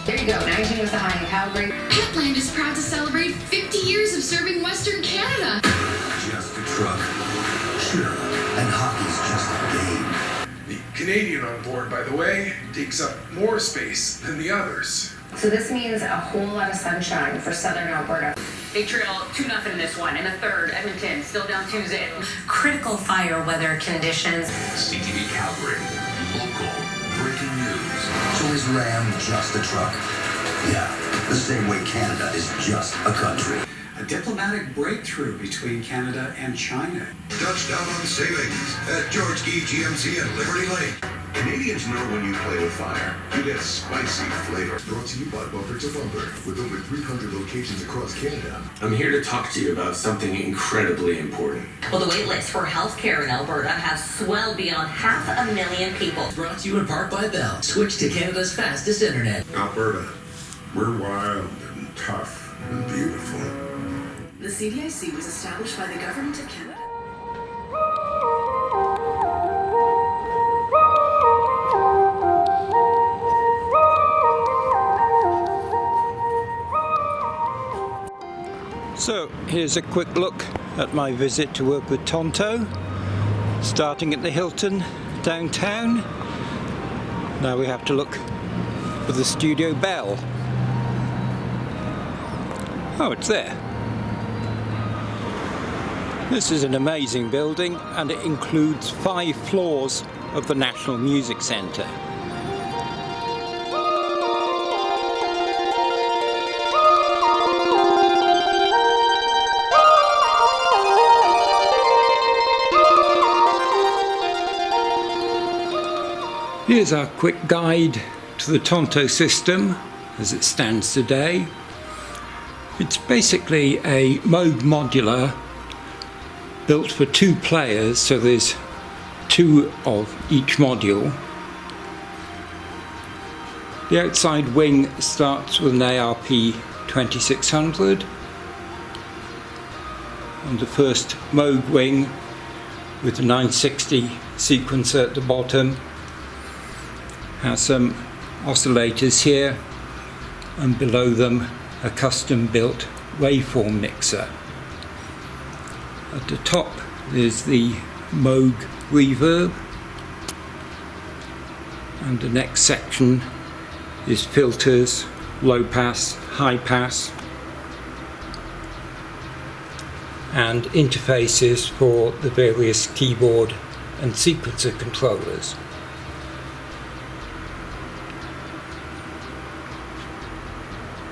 There you go, 19 with the high in Calgary. Petland is proud to celebrate 50 years of serving Western Canada. Just a truck. Sure, and hockey's just a game. The Canadian on board, by the way, takes up more space than the others. So this means a whole lot of sunshine for southern Alberta. They trail 2-0 in this one. In the third, Edmonton still down 2-0. Critical fire weather conditions. CTV Calgary. Local. Breaking news. So is Ram just a truck? Yeah, the same way Canada is just a country. A diplomatic breakthrough between Canada and China. Touchdown on savings at George Gee GMC at Liberty Lake. Canadians know when you play with fire, you get spicy flavor. Brought to you by Bumper to Bumper, with over 300 locations across Canada. I'm here to talk to you about something incredibly important. Well, the wait list for healthcare in Alberta has swelled beyond 500,000 people. Brought to you in part by Bell. Switch to Canada's fastest internet. Alberta, we're wild and tough and beautiful. The CDIC was established by the Government of Canada. So here's a quick look at my visit to work with TONTO, starting at the Hilton downtown. Now we have to look for the studio bell. Oh, it's there. This is an amazing building, and it includes 5 floors of the National Music Centre. Here's our quick guide to the TONTO system as it stands today. It's basically a Moog Modular built for 2 players, so there's 2 of each module. The outside wing starts with an ARP 2600, and the first Moog wing with the 960 sequencer at the bottom has some oscillators here, and below them a custom built waveform mixer. At the top there's the Moog reverb, and the next section is filters, low pass, high pass, and interfaces for the various keyboard and sequencer controllers.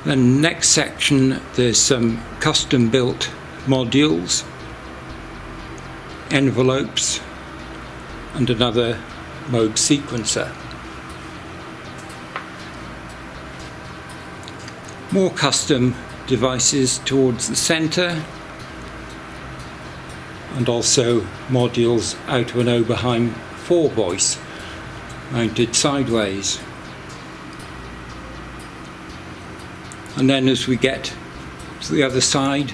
Then next section there's some custom built modules, envelopes, and another Moog sequencer. More custom devices towards the centre, and also modules out of an Oberheim 4-voice mounted sideways. And then as we get to the other side,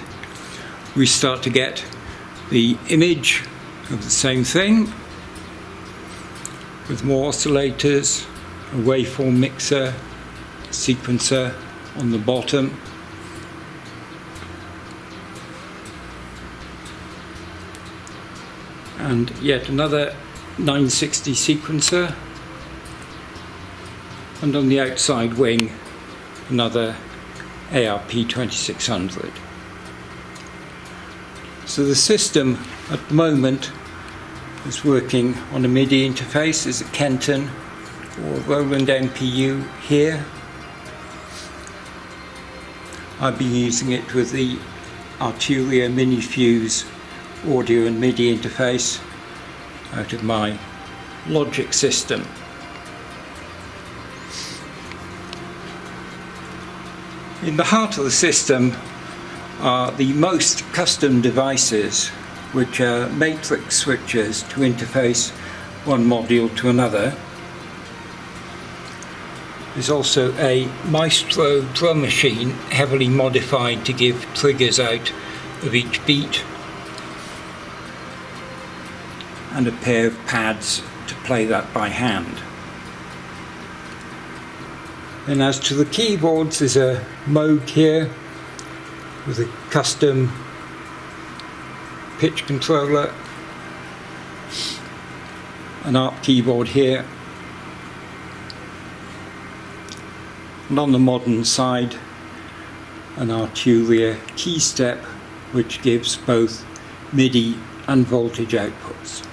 we start to get the image of the same thing, with more oscillators, a waveform mixer, sequencer on the bottom, and yet another 960 sequencer, and on the outside wing another ARP 2600. So the system at the moment is working on a MIDI interface. There's a Kenton or Roland MPU here. I've been using it with the Arturia Mini Fuse audio and MIDI interface out of my Logic system. In the heart of the system are the most custom devices, which are matrix switches to interface one module to another. There's also a Maestro drum machine, heavily modified to give triggers out of each beat, and a pair of pads to play that by hand. And as to the keyboards, there's a Moog here with a custom pitch controller, an ARP keyboard here, and on the modern side an Arturia key step which gives both MIDI and voltage outputs.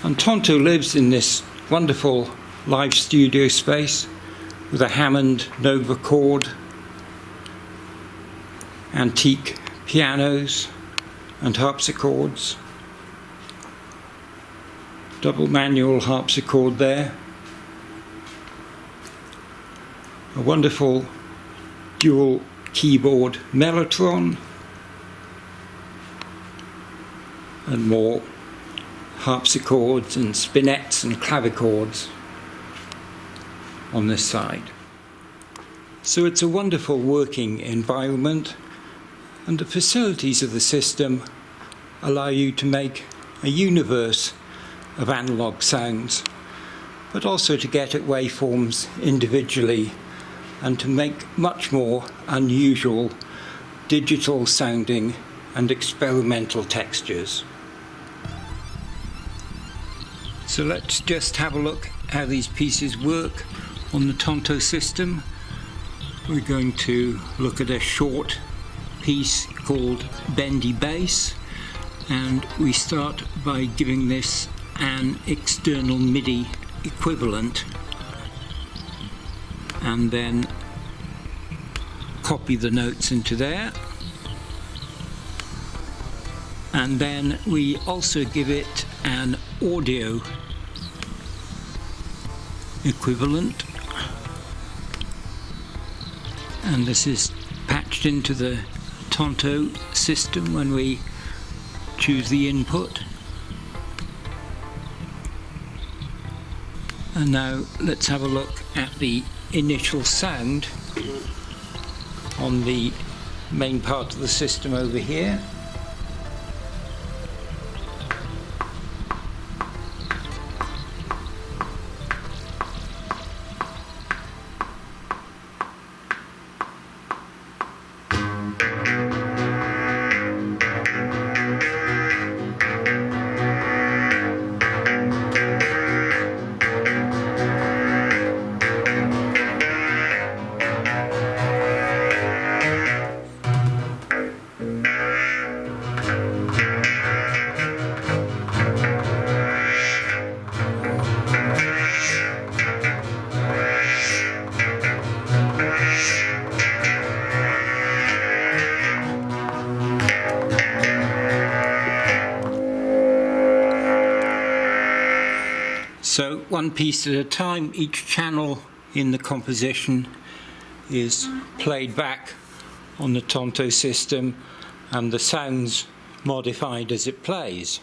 And TONTO lives in this wonderful live studio space with a Hammond Nova chord, antique pianos and harpsichords, double manual harpsichord there, a wonderful dual keyboard mellotron, and more harpsichords and spinets and clavichords on this side. So it's a wonderful working environment, and the facilities of the system allow you to make a universe of analog sounds, but also to get at waveforms individually and to make much more unusual digital sounding and experimental textures. So let's just have a look how these pieces work on the TONTO system. We're going to look at a short piece called Bendy Bass, and we start by giving this an external MIDI equivalent and then copy the notes into there, and then we also give it an audio equivalent, and this is patched into the TONTO system when we choose the input. And now let's have a look at the initial sound on the main part of the system over here. So one piece at a time, each channel in the composition is played back on the TONTO system and the sounds modified as it plays.